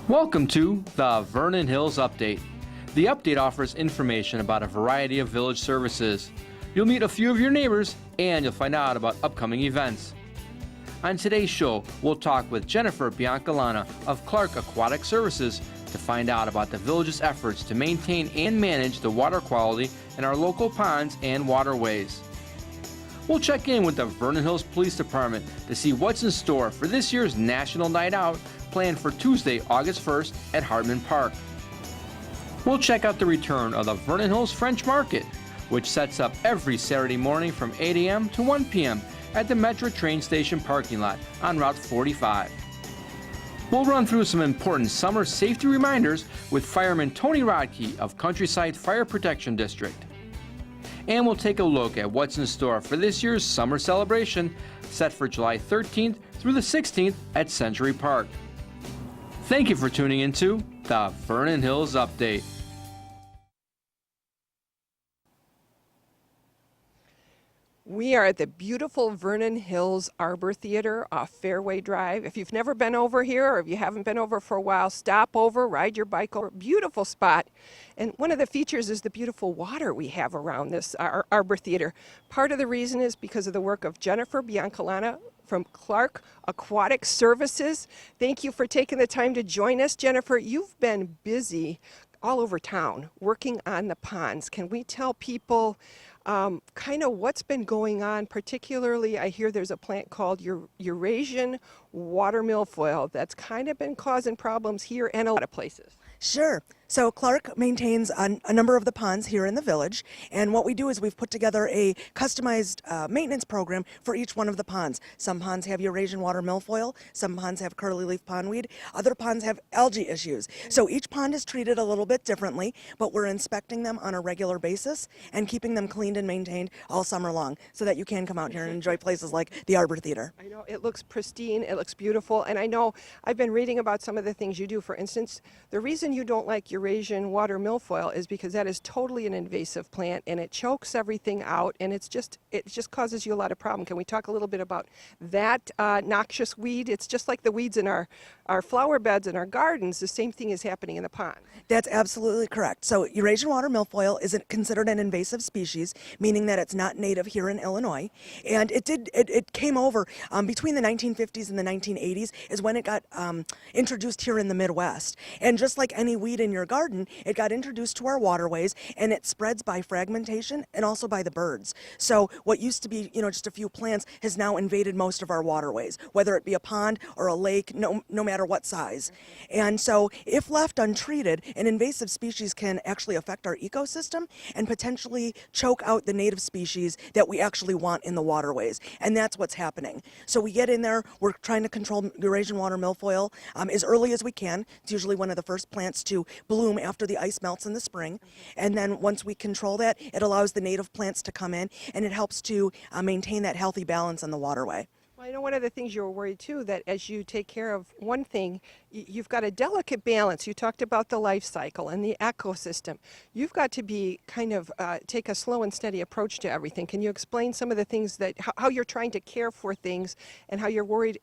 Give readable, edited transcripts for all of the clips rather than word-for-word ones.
Welcome to the Vernon Hills Update. The update offers information about a variety of village services. You'll meet a few of your neighbors and you'll find out about upcoming events. On today's show, we'll talk with Jennifer Biancalana of Clark Aquatic Services to find out about the village's efforts to maintain and manage the water quality in our local ponds and waterways. We'll check in with the Vernon Hills Police Department to see what's in store for this year's National Night Out planned for Tuesday, August 1st at Hartman Park. We'll check out the return of the Vernon Hills French Market, which sets up every Saturday morning from 8 a.m. to 1 p.m. at the Metro train station parking lot on Route 45. We'll run through some important summer safety reminders with Fireman Tony Rodkey of Countryside Fire Protection District. And we'll take a look at what's in store for this year's summer celebration set for July 13th through the 16th at Century Park. Thank you for tuning into the Vernon Hills Update. We are at the beautiful Vernon Hills Arbor Theater off Fairway Drive. If you've never been over here or if you haven't been over for a while, stop over, ride your bike over. Beautiful spot. And one of the features is the beautiful water we have around this Arbor Theater. Part of the reason is because of the work of Jennifer Biancalana from Clark Aquatic Services. Thank you for taking the time to join us, Jennifer. You've been busy all over town working on the ponds. Can we tell people kind of what's been going on? Particularly, I hear there's a plant called Eurasian water milfoil that's kind of been causing problems here and a lot of places. Sure. So Clark maintains a number of the ponds here in the village, and what we do is we've put together a customized maintenance program for each one of the ponds. Some ponds have Eurasian water milfoil, some ponds have curly leaf pondweed, other ponds have algae issues. So each pond is treated a little bit differently, but we're inspecting them on a regular basis and keeping them cleaned and maintained all summer long so that you can come out here and enjoy places like the Arbor Theater. I know it looks pristine, it looks beautiful, and I know I've been reading about some of the things you do. For instance, the reason you don't like Eurasian water milfoil is because that is totally an invasive plant and it chokes everything out, and it just causes you a lot of problem. Can we talk a little bit about that noxious weed? It's just like the weeds in our flower beds and our gardens. The same thing is happening in the pond. That's absolutely correct. So Eurasian water milfoil is considered an invasive species, meaning that it's not native here in Illinois. And it came over between the 1950s and the 1980s is when it got introduced here in the Midwest. And just like any weed in your garden, it got introduced to our waterways, and it spreads by fragmentation and also by the birds. So what used to be, just a few plants has now invaded most of our waterways, whether it be a pond or a lake, no matter what size. And so if left untreated, an invasive species can actually affect our ecosystem and potentially choke out the native species that we actually want in the waterways. And that's what's happening. So we get in there, we're trying to control Eurasian water milfoil as early as we can. It's usually one of the first plants to bloom after the ice melts in the spring. And then once we control that, it allows the native plants to come in, and it helps to maintain that healthy balance in the waterway. Well, I know one of the things you were worried too, that as you take care of one thing, you've got a delicate balance. You talked about the life cycle and the ecosystem. You've got to be kind of take a slow and steady approach to everything. Can you explain some of the things that, how you're trying to care for things and how you're worried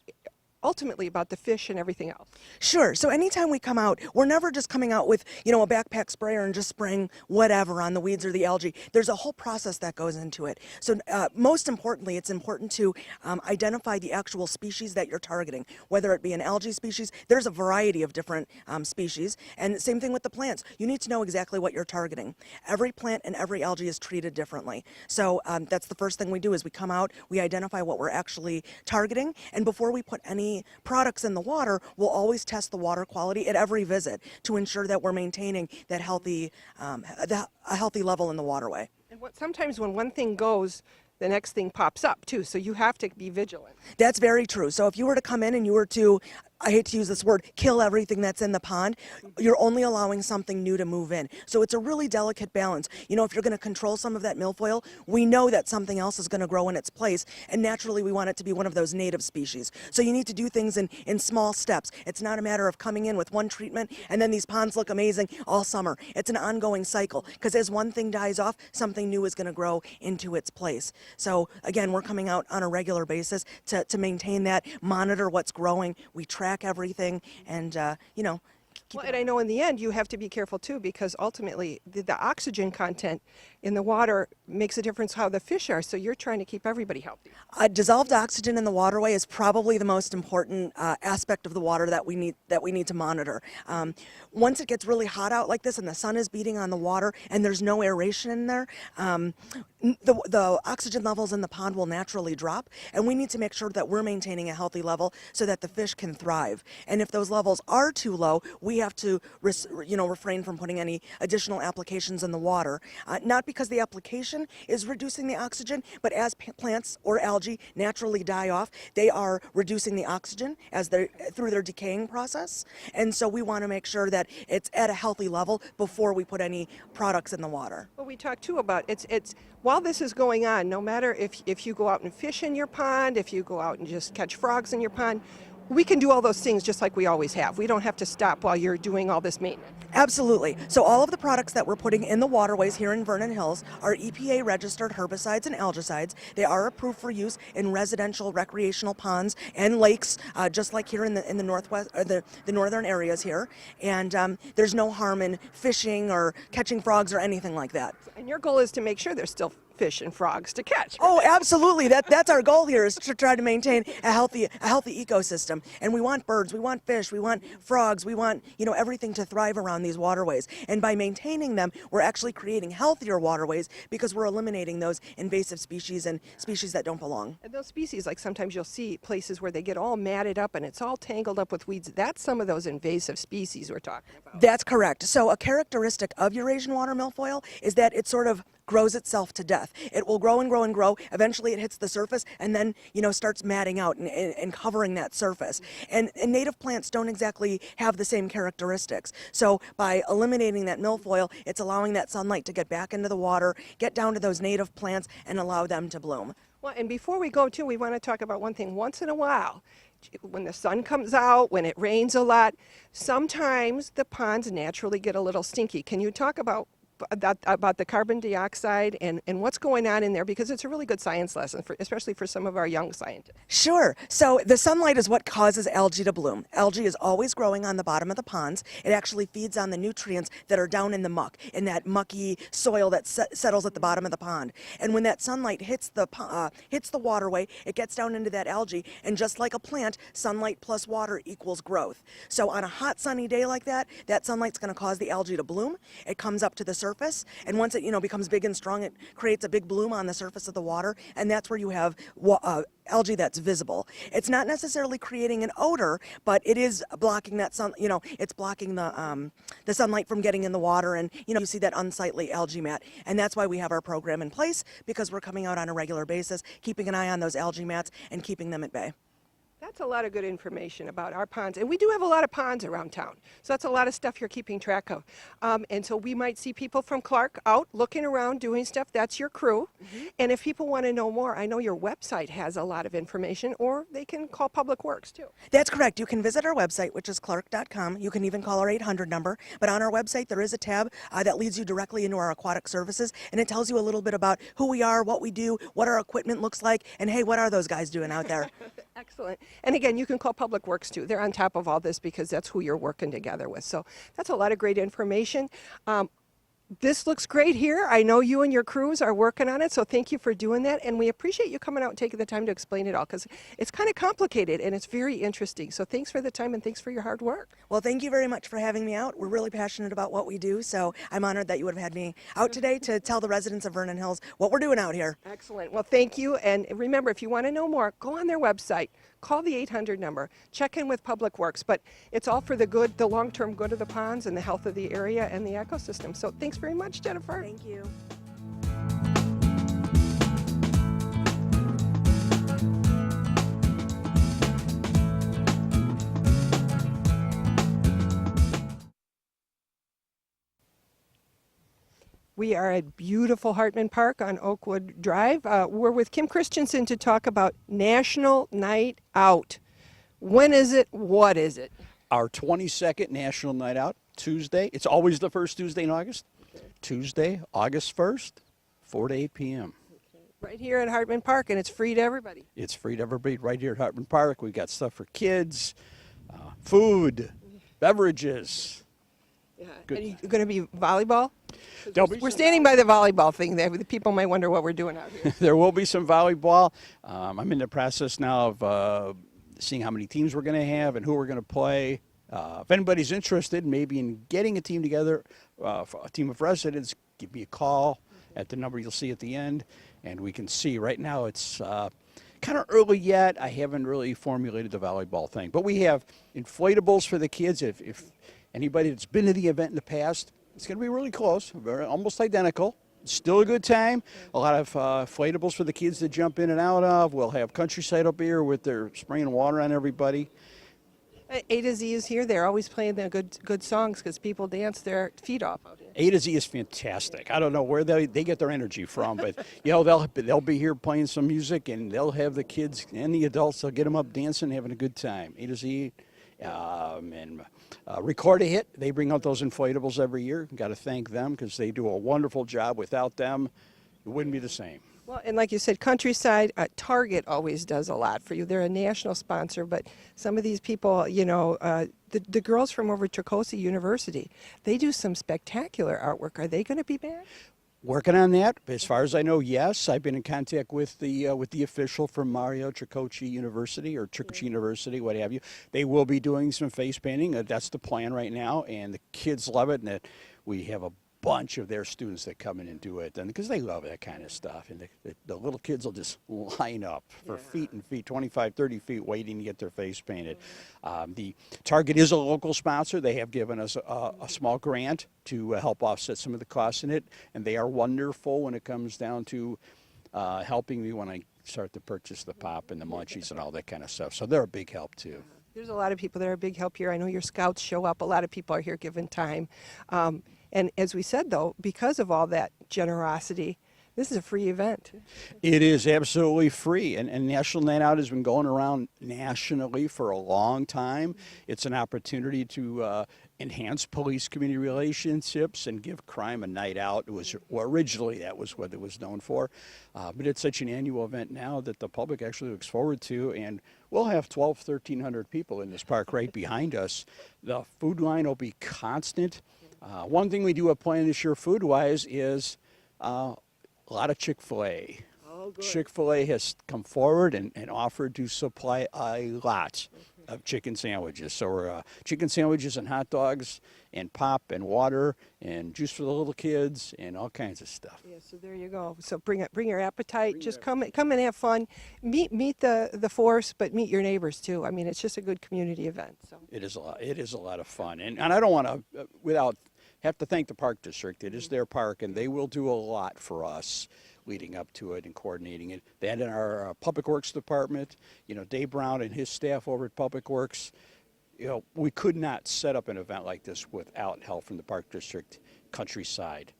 ultimately about the fish and everything else? Sure. So anytime we come out, we're never just coming out with, a backpack sprayer and just spraying whatever on the weeds or the algae. There's a whole process that goes into it. So most importantly, it's important to identify the actual species that you're targeting, whether it be an algae species. There's a variety of different species, and same thing with the plants. You need to know exactly what you're targeting. Every plant and every algae is treated differently. So that's the first thing we do is we come out, we identify what we're actually targeting, and before we put any products in the water, we'll always test the water quality at every visit to ensure that we're maintaining that healthy, a healthy level in the waterway. And sometimes when one thing goes, the next thing pops up too, so you have to be vigilant. That's very true. So if you were to come in and you were to, I hate to use this word, kill everything that's in the pond, you're only allowing something new to move in. So it's a really delicate balance. If you're going to control some of that milfoil, we know that something else is going to grow in its place, and naturally we want it to be one of those native species. So you need to do things in small steps. It's not a matter of coming in with one treatment and then these ponds look amazing all summer. It's an ongoing cycle, because as one thing dies off, something new is going to grow into its place. So again, we're coming out on a regular basis to maintain that, monitor what's growing. We track everything, and keep Well, it and I know in the end you have to be careful too, because ultimately the oxygen content in the water makes a difference how the fish are. So you're trying to keep everybody healthy. Dissolved oxygen in the waterway is probably the most important aspect of the water that we need to monitor. Once it gets really hot out like this and the sun is beating on the water and there's no aeration in there, the oxygen levels in the pond will naturally drop, and we need to make sure that we're maintaining a healthy level so that the fish can thrive. And if those levels are too low, we have to refrain from putting any additional applications in the water. Not because the application is reducing the oxygen, but as plants or algae naturally die off, they are reducing the oxygen through their decaying process. And so we want to make sure that it's at a healthy level before we put any products in the water. Well, we talked too about it's while this is going on, no matter if you go out and fish in your pond, if you go out and just catch frogs in your pond, we can do all those things just like we always have. We don't have to stop while you're doing all this maintenance. Absolutely. So all of the products that we're putting in the waterways here in Vernon Hills are EPA registered herbicides and algicides. They are approved for use in residential recreational ponds and lakes, just like here in the northwest, or the northern areas here. And there's no harm in fishing or catching frogs or anything like that. And your goal is to make sure there's still fish and frogs to catch. Oh, absolutely. That's our goal here, is to try to maintain a healthy ecosystem. And we want birds, we want fish, we want frogs, we want, everything to thrive around these waterways. And by maintaining them, we're actually creating healthier waterways because we're eliminating those invasive species and species that don't belong. And those species, like sometimes you'll see places where they get all matted up and it's all tangled up with weeds. That's some of those invasive species we're talking about. That's correct. So a characteristic of Eurasian water milfoil is that it sort of grows itself to death. It will grow and grow and grow. Eventually it hits the surface and then, starts matting out and covering that surface. And native plants don't exactly have the same characteristics. So by eliminating that milfoil, it's allowing that sunlight to get back into the water, get down to those native plants, and allow them to bloom. Well, and before we go too, we want to talk about one thing. Once in a while, when the sun comes out, when it rains a lot, sometimes the ponds naturally get a little stinky. Can you talk about the carbon dioxide and what's going on in there, because it's a really good science lesson, especially for some of our young scientists. Sure. So the sunlight is what causes algae to bloom. Algae is always growing on the bottom of the ponds. It actually feeds on the nutrients that are down in the muck, in that mucky soil that settles at the bottom of the pond. And when that sunlight hits the waterway, it gets down into that algae, and just like a plant, sunlight plus water equals growth. So on a hot sunny day like that, that sunlight's going to cause the algae to bloom. It comes up to the surface, and once it becomes big and strong, it creates a big bloom on the surface of the water, and that's where you have algae that's visible. It's not necessarily creating an odor, but it is blocking that sun. It's blocking the sunlight from getting in the water, and you see that unsightly algae mat. And that's why we have our program in place, because we're coming out on a regular basis, keeping an eye on those algae mats and keeping them at bay. That's a lot of good information about our ponds. And we do have a lot of ponds around town. So that's a lot of stuff you're keeping track of. And so we might see people from Clark out looking around doing stuff. That's your crew. Mm-hmm. And if people want to know more, I know your website has a lot of information, or they can call Public Works too. That's correct. You can visit our website, which is clark.com. You can even call our 800 number. But on our website, there is a tab that leads you directly into our aquatic services. And it tells you a little bit about who we are, what we do, what our equipment looks like, and hey, what are those guys doing out there? Excellent. And again, you can call Public Works too. They're on top of all this because that's who you're working together with. So that's a lot of great information. This looks great here. I know you and your crews are working on it, so thank you for doing that. And we appreciate you coming out and taking the time to explain it all, because it's kind of complicated and it's very interesting. So thanks for the time and thanks for your hard work. Well, thank you very much for having me out. We're really passionate about what we do, so I'm honored that you would have had me out today to tell the residents of Vernon Hills what we're doing out here. Excellent. Well, thank you. And remember, if you want to know more, go on their website. Call the 800 number. Check in with Public Works. But it's all for the good, the long-term good of the ponds and the health of the area and the ecosystem. So thanks very much, Jennifer. Thank you. We are at beautiful Hartman Park on Oakwood Drive. We're with Kim Christensen to talk about National Night Out. When is it? What is it? Our 22nd National Night Out, Tuesday. It's always the first Tuesday in August. Okay. Tuesday, August 1st, 4 to 8 p.m. Okay. Right here at Hartman Park, and it's free to everybody. It's free to everybody right here at Hartman Park. We've got stuff for kids, food, beverages. Yeah. Good. And you going to be volleyball? There'll be We're some standing by the volleyball thing there. The people might wonder what we're doing out here. There will be some volleyball. I'm in the process now of seeing how many teams we're going to have and who we're going to play. If anybody's interested, maybe in getting a team together, for a team of residents, give me a call at the number you'll see at the end, and we can see. Right now it's kind of early yet. I haven't really formulated the volleyball thing. But we have inflatables for the kids. If anybody that's been to the event in the past, it's going to be really close, almost identical. Still a good time. A lot of inflatables for the kids to jump in and out of. We'll have Countryside up here with their spraying water on everybody. A to Z is here. They're always playing the good songs because people dance their feet off out here. A to Z is fantastic. I don't know where they get their energy from, but they'll be here playing some music, and they'll have the kids and the adults. They'll get them up dancing, having a good time. A to Z, and Record a Hit. They bring out those inflatables every year. Got to thank them because they do a wonderful job. Without them, it wouldn't be the same. Well, and like you said, Countryside, Target always does a lot for you. They're a national sponsor, but some of these people, the girls from over Tricosi University, they do some spectacular artwork. Are they going to be back? Working on that. As far as I know, yes. I've been in contact with the official from Mario Tricoci University or Tricoci University, what have you. They will be doing some face painting. That's the plan right now, and the kids love it. And we have a bunch of their students that come in and do it, and because they love that kind of stuff, and the little kids will just line up for feet and feet, 25, 30 feet, waiting to get their face painted. The Target is a local sponsor. They have given us a small grant to help offset some of the costs in it, and they are wonderful when it comes down to helping me when I start to purchase the pop and the munchies and all that kind of stuff. So they're a big help too. There's a lot of people that are a big help here. I know your scouts show up. A lot of people are here giving time. And as we said, though, because of all that generosity, this is a free event. It is absolutely free. And National Night Out has been going around nationally for a long time. It's an opportunity to enhance police-community relationships and give crime a night out. Originally, that was what it was known for. But it's such an annual event now that the public actually looks forward to. And we'll have 1,300 people in this park right behind us. The food line will be constant. One thing we do have planned this year food-wise is a lot of Chick-fil-A. Oh, good. Chick-fil-A has come forward and offered to supply a lot of chicken sandwiches. So we're chicken sandwiches and hot dogs and pop and water and juice for the little kids and all kinds of stuff. Yeah, so there you go. So bring your appetite. Just come and have fun. Meet the force, but meet your neighbors too. I mean, it's just a good community event. So it is a lot of fun. And I don't want to have to thank the park district. It is their park, and they will do a lot for us leading up to it and coordinating it. That in our Public Works Department, Dave Brown and his staff over at Public Works, we could not set up an event like this without help from the park district, Countryside,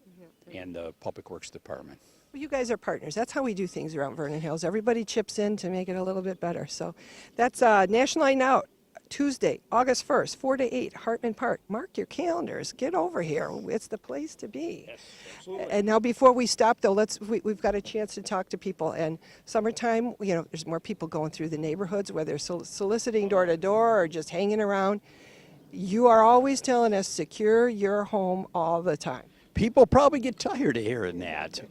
and the Public Works Department. well, you guys are partners. That's how we do things around Vernon Hills. Everybody chips in to make it a little bit better. So that's National Night Out. Tuesday, August 1st, 4 to 8, Hartman Park. Mark your calendars. Get over here. It's the place to be. Yes, absolutely. And now before we stop, though, we've got a chance to talk to people. And summertime, there's more people going through the neighborhoods, whether soliciting door to door or just hanging around. You are always telling us secure your home all the time. People probably get tired of hearing that.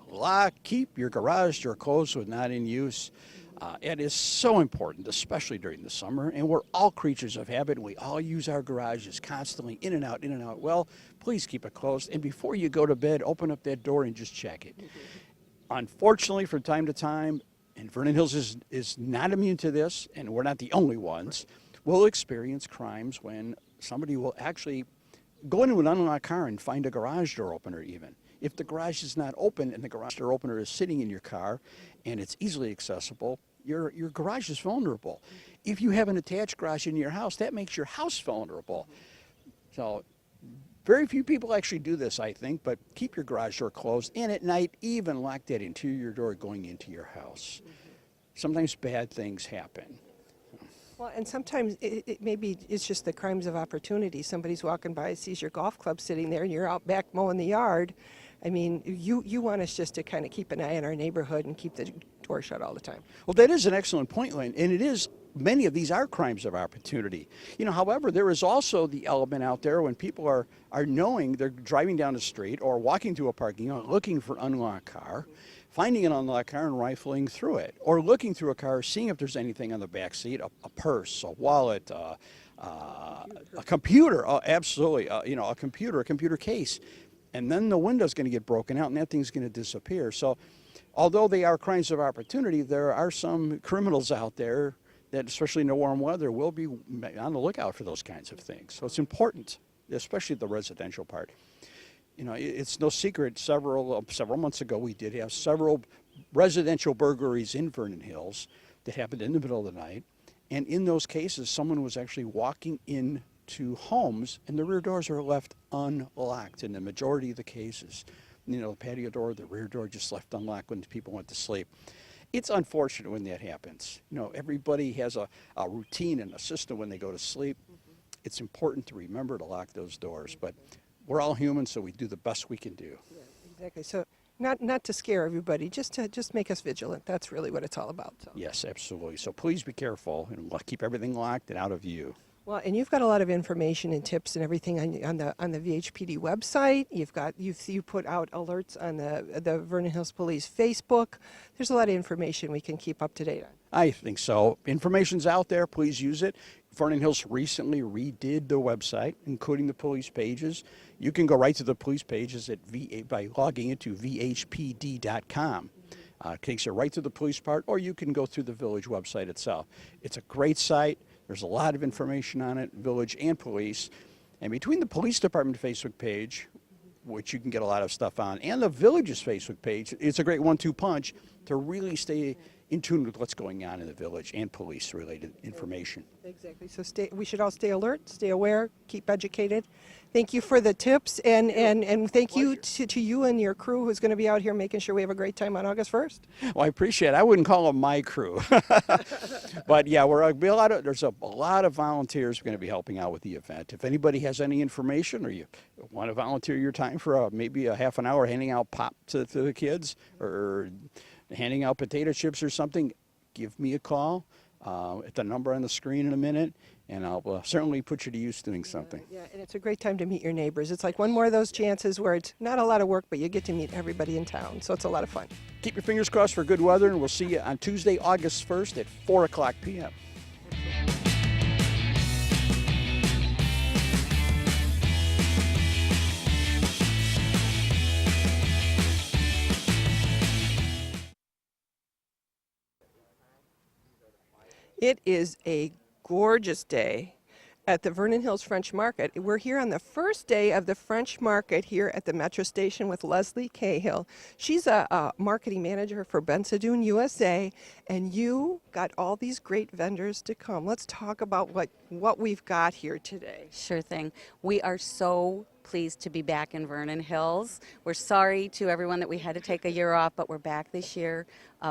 Keep your garage door closed when not in use. It is so important, especially during the summer, and we're all creatures of habit, and we all use our garages constantly, in and out, in and out. Well, please keep it closed, and before you go to bed, open up that door and just check it. Unfortunately, from time to time, and Vernon Hills is not immune to this, and we're not the only ones, we'll experience crimes when somebody will actually go into an unlocked car and find a garage door opener even. If the garage is not open and the garage door opener is sitting in your car and it's easily accessible, your garage is vulnerable. If you have an attached garage in your house, that makes your house vulnerable. So very few people actually do this, I think, but keep your garage door closed, and at night even lock that interior door going into your house. Sometimes bad things happen. Well, and sometimes maybe it's just the crimes of opportunity. Somebody's walking by, sees your golf club sitting there, and you're out back mowing the yard, I mean, you want us just to kind of keep an eye on our neighborhood and keep the door shut all the time. Well, that is an excellent point, Lynn, and it is. Many of these are crimes of opportunity. However, there is also the element out there when people are knowing they're driving down the street or walking through a parking lot looking for an unlocked car, finding an unlocked car and rifling through it, or looking through a car, seeing if there's anything on the back seat, a purse, a wallet, a computer, absolutely, a computer case, and then the window's going to get broken out and that thing's going to disappear. So, although they are crimes of opportunity, there are some criminals out there that, especially in the warm weather, will be on the lookout for those kinds of things. So it's important, especially the residential part. It's no secret, several months ago, we did have several residential burglaries in Vernon Hills that happened in the middle of the night. And in those cases, someone was actually walking into homes and the rear doors are left unlocked in the majority of the cases. The patio door, the rear door just left unlocked when people went to sleep. It's unfortunate when that happens. Everybody has a routine and a system when they go to sleep. It's important to remember to lock those doors, but we're all human, so we do the best we can do. Yeah, exactly. So not to scare everybody, just make us vigilant. That's really what it's all about. So. Yes, absolutely. So please be careful and keep everything locked and out of view. Well, and you've got a lot of information and tips and everything on the VHPD website. You put out alerts on the Vernon Hills Police Facebook. There's a lot of information we can keep up to date on. I think so. Information's out there. Please use it. Vernon Hills recently redid the website, including the police pages. You can go right to the police pages by logging into vhpd.com. It takes you right to the police part, or you can go through the village website itself. It's a great site. There's a lot of information on it, village and police. And between the police department Facebook page, which you can get a lot of stuff on, and the village's Facebook page, it's a great 1-2 punch to really stay in tune with what's going on in the village and police-related information. Exactly. So we should all stay alert, stay aware, keep educated. Thank you for the tips, and thank you to you and your crew who's going to be out here making sure we have a great time on August 1st. Well, I appreciate it. I wouldn't call them my crew. But yeah, there's a lot of volunteers going to be helping out with the event. If anybody has any information or you want to volunteer your time for maybe a half an hour handing out pop to the kids or handing out potato chips or something, give me a call at the number on the screen in a minute, and I'll certainly put you to use doing something. Yeah, and it's a great time to meet your neighbors. It's like one more of those chances where it's not a lot of work, but you get to meet everybody in town, so it's a lot of fun. Keep your fingers crossed for good weather, and we'll see you on Tuesday, August 1st at 4 o'clock p.m. It is a gorgeous day at the Vernon Hills French Market. We're here on the first day of the French Market here at the Metro Station with Leslie Cahill. She's a marketing manager for Bensadoun USA, and you got all these great vendors to come. Let's talk about what we've got here today. Sure thing. We are so pleased to be back in Vernon Hills. We're sorry to everyone that we had to take a year off, but we're back this year,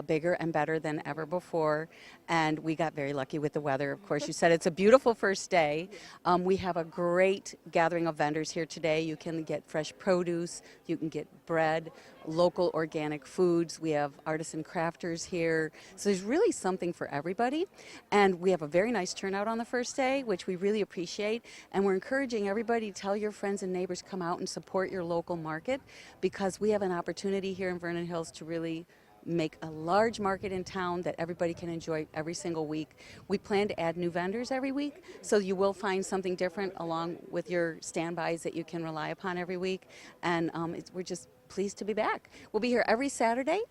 bigger and better than ever before. And we got very lucky with the weather. Of course, you said it's a beautiful first day. We have a great gathering of vendors here today. You can get fresh produce, you can get bread, local organic foods. We have artisan crafters here. So there's really something for everybody. And we have a very nice turnout on the first day, which we really appreciate. And we're encouraging everybody to tell your friends and neighbors, come out and support your local market, because we have an opportunity here in Vernon Hills to really make a large market in town that everybody can enjoy every single week. We plan to add new vendors every week, so you will find something different along with your standbys that you can rely upon every week. And we're just pleased to be back. We'll be here every Saturday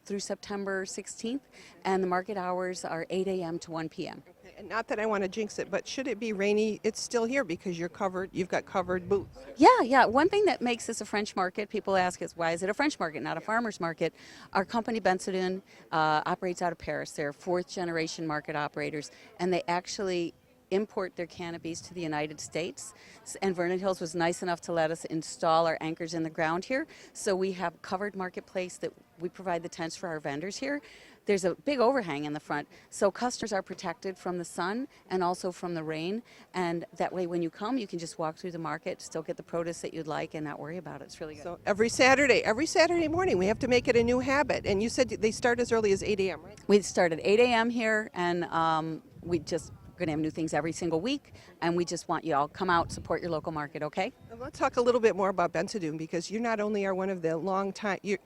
through September 16th, and the market hours are 8 a.m. to 1 p.m. Okay, and not that I want to jinx it, but should it be rainy, it's still here because you've got covered booths. Yeah. One thing that makes this a French market, people ask us, why is it a French market, not a farmer's market? Our company, Bensadoun, operates out of Paris. They're fourth-generation market operators, and they actually import their cannabis to the United States. And Vernon Hills was nice enough to let us install our anchors in the ground here. So we have covered marketplace that we provide the tents for our vendors here. there's a big overhang in the front, so customers are protected from the sun and also from the rain, and that way when you come, you can just walk through the market, still get the produce that you'd like and not worry about it. It's really good. So every Saturday morning, we have to make it a new habit. And you said they start as early as 8 a.m., right? We start at 8 a.m. here, and we just going to have new things every single week, and we just want you all come out, support your local market, okay? And let's talk a little bit more about Bensadoon, because you not only are one of the long time, you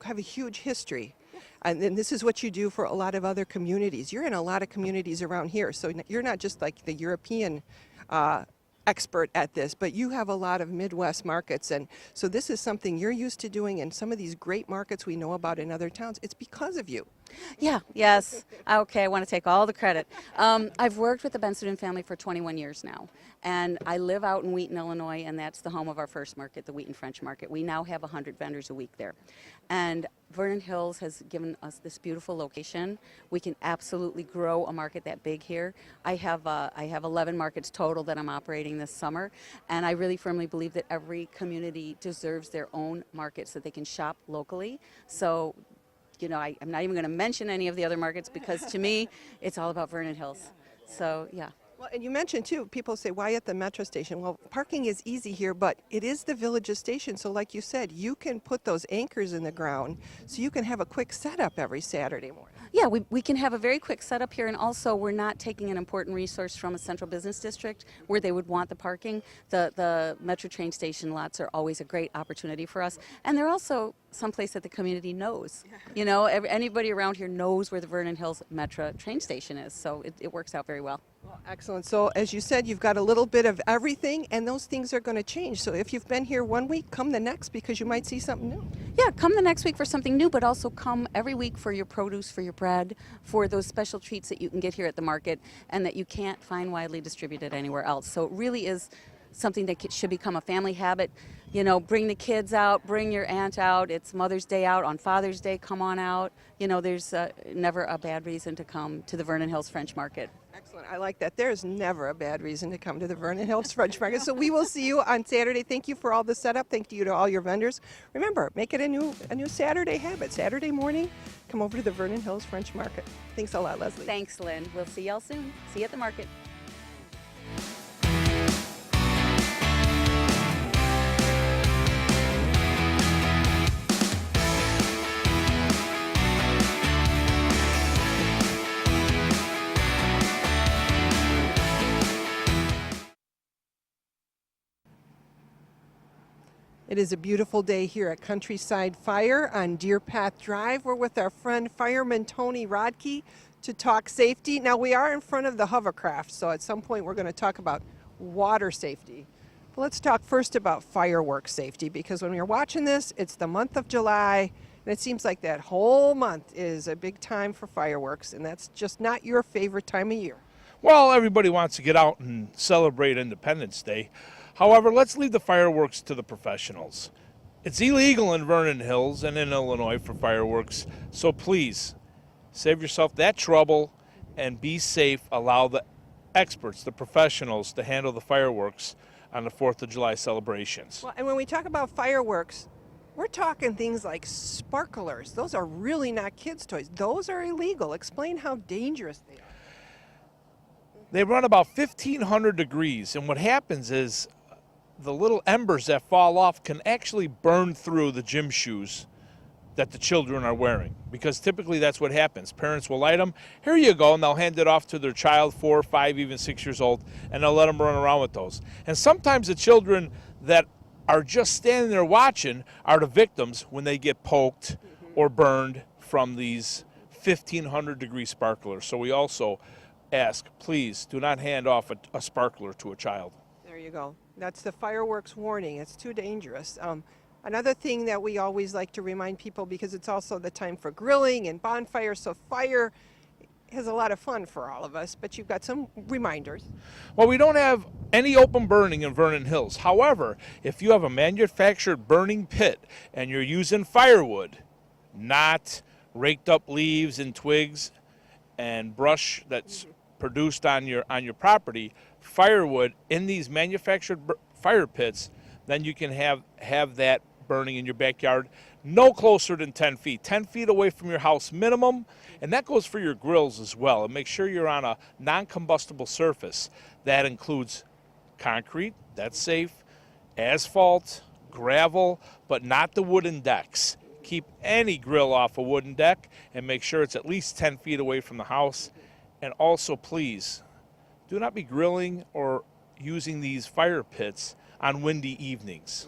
have a huge history. And then this is what you do for a lot of other communities. You're in a lot of communities around here, so you're not just like the European expert at this, but you have a lot of Midwest markets, and so this is something you're used to doing, and some of these great markets we know about in other towns, it's because of you. Yeah, yes. Okay, I want to take all the credit. I've worked with the Bensadoon family for 21 years now, and I live out in Wheaton, Illinois, and that's the home of our first market, the Wheaton French Market. We now have 100 vendors a week there. And Vernon Hills has given us this beautiful location. We can absolutely grow a market that big here. I have 11 markets total that I'm operating this summer, and I really firmly believe that every community deserves their own market so they can shop locally. So, you know, I'm not even going to mention any of the other markets because to me, it's all about Vernon Hills. So, yeah. Well, and you mentioned too, people say, why at the metro station? Well, parking is easy here, but it is the Village's station. So like you said, you can put those anchors in the ground so you can have a quick setup every Saturday morning. Yeah, we can have a very quick setup here, and also we're not taking an important resource from a central business district where they would want the parking. The metro train station lots are always a great opportunity for us, and they're also someplace that the community knows. You know, anybody around here knows where the Vernon Hills Metro train station is, so it works out very well. Well, excellent. So as you said, you've got a little bit of everything, and those things are going to change. So if you've been here one week, come the next because you might see something new. Yeah, come the next week for something new, but also come every week for your produce, for your bread, for those special treats that you can get here at the market and that you can't find widely distributed anywhere else. So it really is something that should become a family habit. You know, bring the kids out, bring your aunt out. It's Mother's Day out. On Father's Day, come on out. You know, there's never a bad reason to come to the Vernon Hills French Market. Excellent. I like that. There's never a bad reason to come to the Vernon Hills French Market. So we will see you on Saturday. Thank you for all the setup. Thank you to all your vendors. Remember, make it a new Saturday habit. Saturday morning, come over to the Vernon Hills French Market. Thanks a lot, Leslie. Thanks, Lynn. We'll see y'all soon. See you at the market. It is a beautiful day here at Countryside Fire on Deer Path Drive. We're with our friend Fireman Tony Rodkey to talk safety. Now we are in front of the hovercraft, so at some point we're going to talk about water safety. But let's talk first about fireworks safety, because when you're watching this, it's the month of July, and it seems like that whole month is a big time for fireworks, and that's just not your favorite time of year. Well, everybody wants to get out and celebrate Independence Day. However, let's leave the fireworks to the professionals. It's illegal in Vernon Hills and in Illinois for fireworks, so please save yourself that trouble and be safe. Allow the experts, the professionals, to handle the fireworks on the 4th of July celebrations. Well, and when we talk about fireworks, we're talking things like sparklers. Those are really not kids' toys. Those are illegal. Explain how dangerous they are. They run about 1,500 degrees, and what happens is the little embers that fall off can actually burn through the gym shoes that the children are wearing, because typically that's what happens. Parents will light them, here you go, and they'll hand it off to their child, 4, 5, even 6 years old, and they'll let them run around with those. And sometimes the children that are just standing there watching are the victims when they get poked or burned from these 1,500 degree sparklers. So we also ask, please do not hand off a sparkler to a child. There you go. That's the fireworks warning. It's too dangerous. Another thing that we always like to remind people, because it's also the time for grilling and bonfires, so fire has a lot of fun for all of us, but you've got some reminders. Well, we don't have any open burning in Vernon Hills. However, if you have a manufactured burning pit and you're using firewood, not raked up leaves and twigs and brush that's produced on your property, firewood in these manufactured fire pits, then you can have that burning in your backyard, no closer than 10 feet. 10 feet away from your house minimum, and that goes for your grills as well. And make sure you're on a non-combustible surface. That includes concrete, that's safe, asphalt, gravel, but not the wooden decks. Keep any grill off a wooden deck and make sure it's at least 10 feet away from the house. And also, please, do not be grilling or using these fire pits on windy evenings.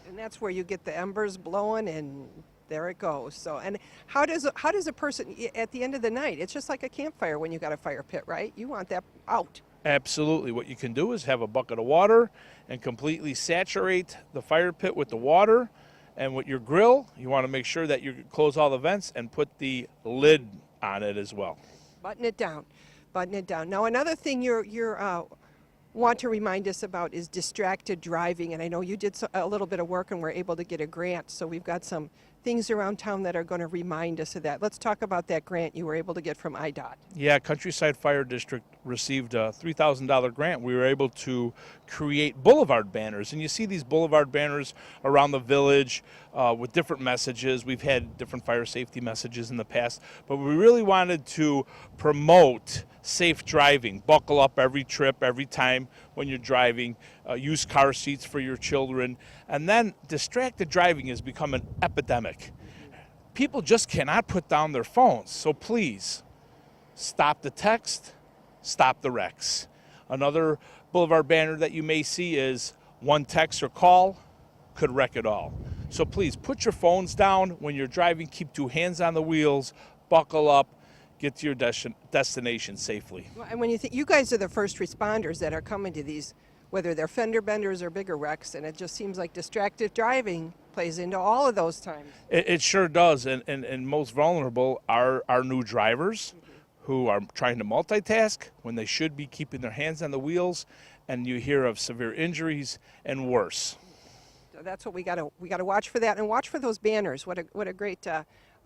And that's where you get the embers blowing, and there it goes. So, and how does a person at the end of the night? It's just like a campfire when you got a fire pit, right? You want that out. Absolutely. What you can do is have a bucket of water and completely saturate the fire pit with the water. And with your grill, you want to make sure that you close all the vents and put the lid on it as well. Button it down. Button it down. Now, another thing you're want to remind us about is distracted driving. And I know you did a little bit of work and were able to get a grant. So we've got some things around town that are going to remind us of that. Let's talk about that grant you were able to get from IDOT. Yeah, Countryside Fire District received a $3,000 grant. We were able to create boulevard banners. And you see these boulevard banners around the village with different messages. We've had different fire safety messages in the past, but we really wanted to promote safe driving. Buckle up every trip, every time when you're driving. Use car seats for your children. And then distracted driving has become an epidemic. People just cannot put down their phones. So please, stop the text, stop the wrecks. Another boulevard banner that you may see is one text or call could wreck it all. So please put your phones down when you're driving. Keep two hands on the wheels, buckle up, get to your destination safely. Well, and when you think, you guys are the first responders that are coming to these, whether they're fender benders or bigger wrecks, and it just seems like distracted driving plays into all of those times. It sure does, and most vulnerable are our new drivers who are trying to multitask when they should be keeping their hands on the wheels, and you hear of severe injuries and worse. So that's what we got to watch for that, and watch for those banners. What a great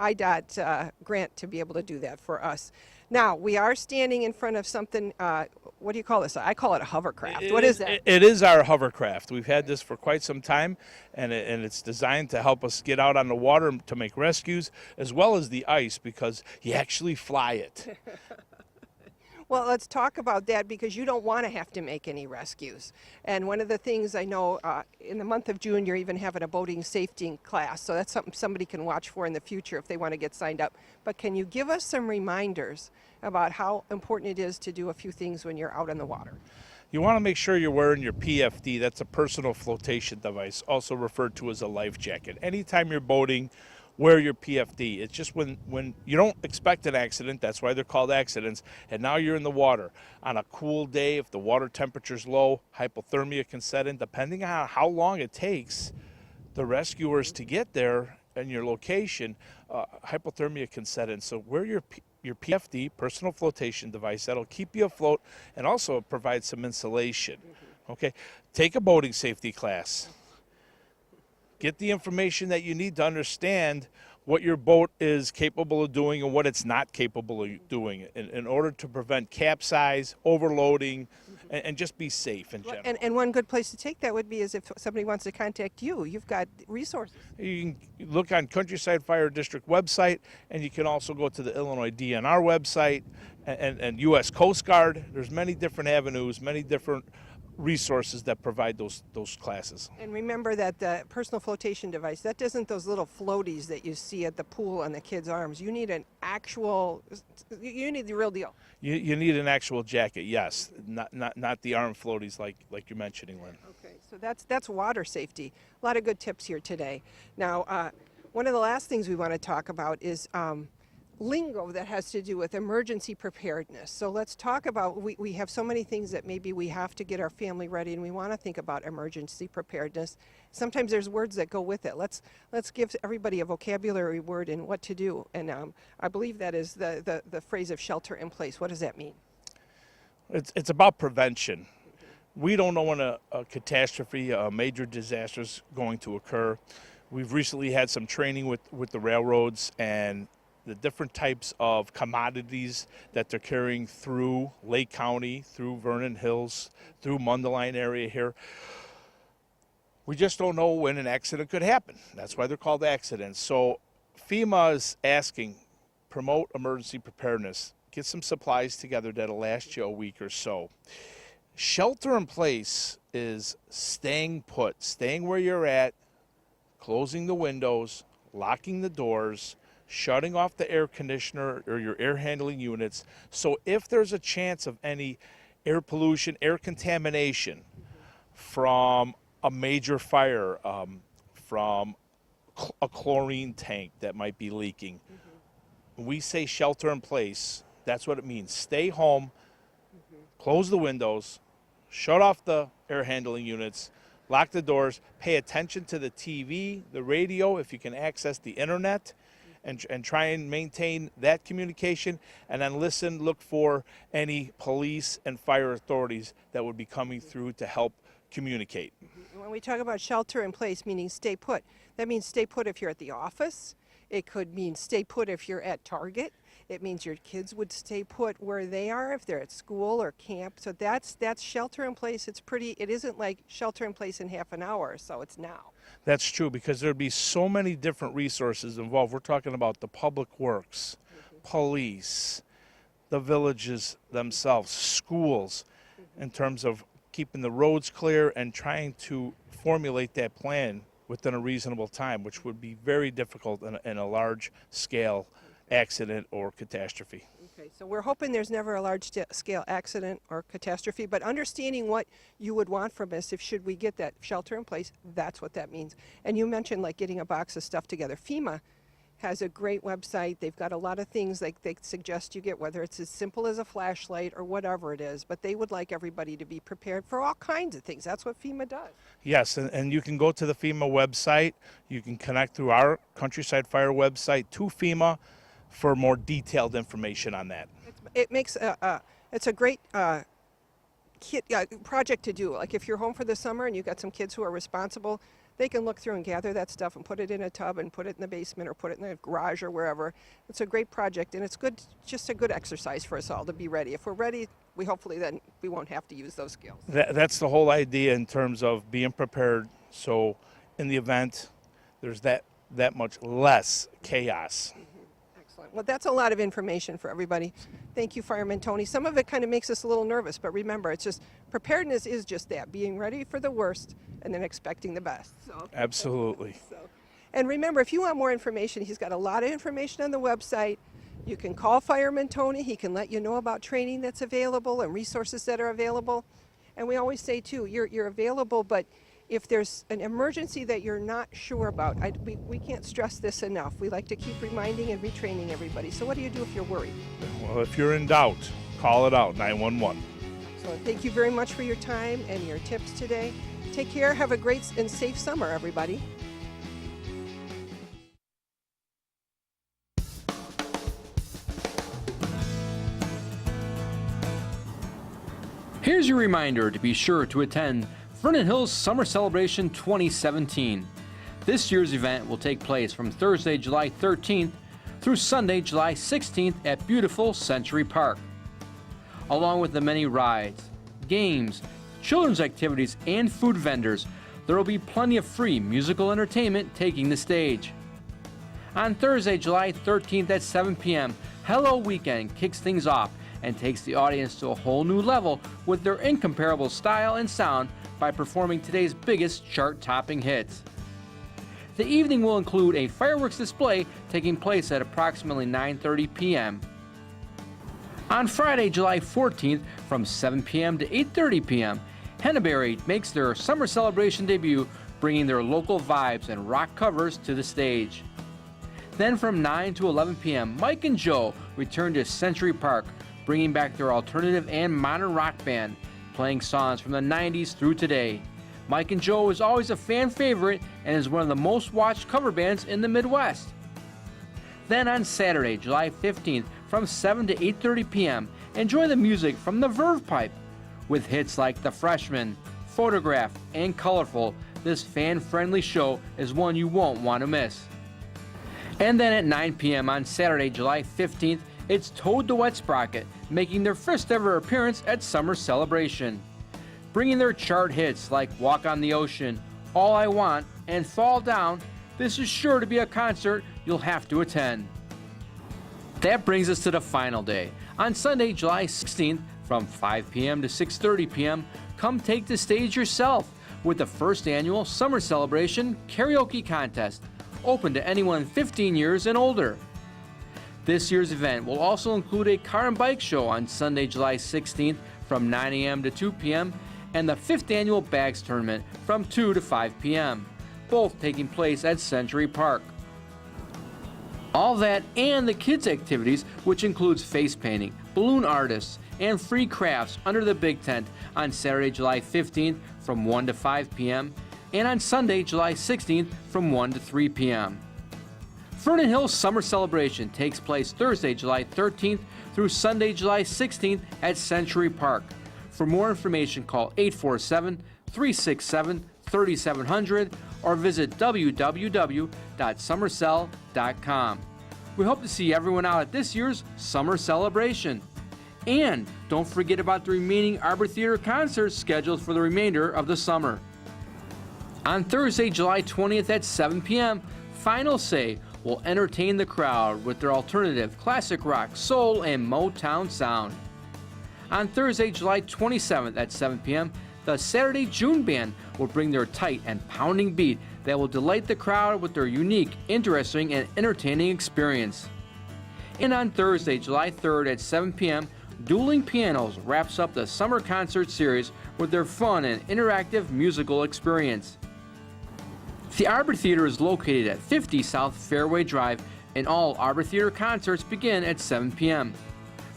IDOT grant to be able to do that for us. Now, we are standing in front of something, what do you call this? I call it a hovercraft. What is that? It is our hovercraft. We've had this for quite some time, and it's designed to help us get out on the water to make rescues, as well as the ice, because you actually fly it. Well, let's talk about that, because you don't want to have to make any rescues. And one of the things I know, in the month of June, you're even having a boating safety class. So that's something somebody can watch for in the future if they want to get signed up. But can you give us some reminders about how important it is to do a few things when you're out on the water? You want to make sure you're wearing your PFD. That's a personal flotation device, also referred to as a life jacket. Anytime you're boating, wear your PFD. It's just when you don't expect an accident, that's why they're called accidents, and now you're in the water. On a cool day, if the water temperature's low, hypothermia can set in. Depending on how long it takes the rescuers to get there and your location, hypothermia can set in. So wear your PFD, personal flotation device. That'll keep you afloat and also provide some insulation. Okay, take a boating safety class. Get the information that you need to understand what your boat is capable of doing and what it's not capable of doing in order to prevent capsize, overloading, and just be safe in general. And one good place to take that would be is if somebody wants to contact you. You've got resources. You can look on Countryside Fire District website, and you can also go to the Illinois DNR website and U.S. Coast Guard. There's many different avenues, many different resources that provide those classes. And remember that the personal flotation device, that isn't those little floaties that you see at the pool on the kids' arms. You need you need the real deal. You need an actual jacket, yes, not the arm floaties like you're mentioning, Lynn. Okay, so that's water safety. A lot of good tips here today. Now, one of the last things we want to talk about is lingo that has to do with emergency preparedness. So let's talk about, we have so many things that maybe we have to get our family ready, and we want to think about emergency preparedness. Sometimes there's words that go with it. Let's give everybody a vocabulary word and what to do. And I believe that is the phrase of shelter in place. What does that mean? It's about prevention. We don't know when a catastrophe, a major disaster is going to occur. We've recently had some training with the railroads and the different types of commodities that they're carrying through Lake County, through Vernon Hills, through Mundelein area here. We just don't know when an accident could happen. That's why they're called accidents. So FEMA is asking, promote emergency preparedness. Get some supplies together that'll last you a week or so. Shelter in place is staying put, staying where you're at, closing the windows, locking the doors, shutting off the air conditioner or your air handling units. So if there's a chance of any air pollution, air contamination from a major fire, from a chlorine tank that might be leaking, when we say shelter in place, that's what it means. Stay home, close the windows, shut off the air handling units, lock the doors, pay attention to the TV, the radio, if you can access the internet, and try and maintain that communication, and then listen, look for any police and fire authorities that would be coming through to help communicate. When we talk about shelter in place, meaning stay put, that means stay put if you're at the office. It could mean stay put if you're at Target. It means your kids would stay put where they are if they're at school or camp. So that's shelter in place. It isn't like shelter in place in half an hour, so it's now. That's true, because there'd be so many different resources involved. We're talking about the public works, police, the villages themselves, schools, in terms of keeping the roads clear and trying to formulate that plan within a reasonable time, which would be very difficult in a large scale accident or catastrophe. Okay, so we're hoping there's never a large-scale accident or catastrophe, but understanding what you would want from us if should we get that shelter in place, that's what that means. And you mentioned like getting a box of stuff together. FEMA has a great website. They've got a lot of things like they suggest you get, whether it's as simple as a flashlight or whatever it is, but they would like everybody to be prepared for all kinds of things. That's what FEMA does. Yes, and you can go to the FEMA website. You can connect through our Countryside Fire website to FEMA for more detailed information on that. It makes it's a great project to do. Like if you're home for the summer and you've got some kids who are responsible, they can look through and gather that stuff and put it in a tub and put it in the basement or put it in the garage or wherever. It's a great project, and it's good, just a good exercise for us all to be ready. If we're ready, hopefully then we won't have to use those skills. That's the whole idea in terms of being prepared. So in the event, there's that much less chaos. Excellent. Well, that's a lot of information for everybody. Thank you, Fireman Tony. Some of it kind of makes us a little nervous, but remember, it's just preparedness is just that, being ready for the worst and then expecting the best. So, Absolutely. And remember, if you want more information, he's got a lot of information on the website. You can call Fireman Tony. He can let you know about training that's available and resources that are available. And we always say, too, you're available, but if there's an emergency that you're not sure about, we can't stress this enough. We like to keep reminding and retraining everybody. So what do you do if you're worried? Well, if you're in doubt, call it out, 911. So thank you very much for your time and your tips today. Take care. Have a great and safe summer, everybody. Here's your reminder to be sure to attend Vernon Hills Summer Celebration 2017. This year's event will take place from Thursday, July 13th through Sunday, July 16th at beautiful Century Park. Along with the many rides, games, children's activities, and food vendors, there will be plenty of free musical entertainment taking the stage. On Thursday, July 13th at 7 p.m., Hello Weekend kicks things off and takes the audience to a whole new level with their incomparable style and sound by performing today's biggest chart-topping hits. The evening will include a fireworks display taking place at approximately 9:30 p.m. On Friday, July 14th, from 7 p.m. to 8:30 p.m., Henneberry makes their summer celebration debut, bringing their local vibes and rock covers to the stage. Then from 9 to 11 p.m., Mike and Joe return to Century Park, bringing back their alternative and modern rock band, playing songs from the 90s through today. Mike and Joe is always a fan favorite and is one of the most watched cover bands in the Midwest. Then on Saturday, July 15th, from 7 to 8:30 p.m., enjoy the music from the Verve Pipe. With hits like The Freshman, Photograph, and Colorful, this fan-friendly show is one you won't want to miss. And then at 9 p.m. on Saturday, July 15th, it's Toad the Wet Sprocket, making their first ever appearance at Summer Celebration. Bringing their chart hits like Walk on the Ocean, All I Want, and Fall Down, this is sure to be a concert you'll have to attend. That brings us to the final day. On Sunday, July 16th, from 5 p.m. to 6:30 p.m., come take the stage yourself with the first annual Summer Celebration Karaoke Contest, open to anyone 15 years and older. This year's event will also include a car and bike show on Sunday, July 16th from 9 a.m. to 2 p.m. and the 5th annual Bags Tournament from 2 to 5 p.m., both taking place at Century Park. All that and the kids' activities, which includes face painting, balloon artists, and free crafts under the big tent on Saturday, July 15th from 1 to 5 p.m. and on Sunday, July 16th from 1 to 3 p.m. Vernon Hills Summer Celebration takes place Thursday, July 13th through Sunday, July 16th at Century Park. For more information, call 847-367-3700 or visit www.summercell.com. We hope to see everyone out at this year's Summer Celebration. And don't forget about the remaining Arbor Theater concerts scheduled for the remainder of the summer. On Thursday, July 20th at 7 p.m., Final Say will entertain the crowd with their alternative classic rock, soul, and Motown sound. On Thursday, July 27th at 7 p.m., the Saturday June Band will bring their tight and pounding beat that will delight the crowd with their unique, interesting, and entertaining experience. And on Thursday, July 3rd at 7 p.m., Dueling Pianos wraps up the summer concert series with their fun and interactive musical experience. The Arbor Theater is located at 50 South Fairway Drive, and all Arbor Theater concerts begin at 7 p.m.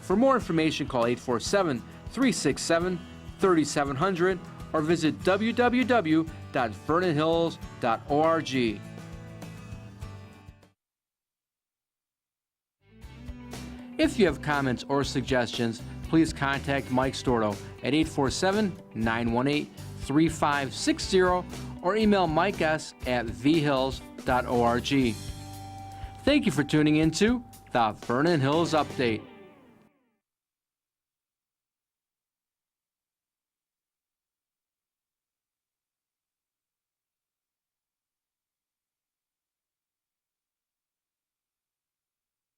For more information, call 847-367-3700 or visit www.vernonhills.org. If you have comments or suggestions, please contact Mike Storto at 847-918-3560 or email mikes@vhills.org. Thank you for tuning into the Vernon Hills Update.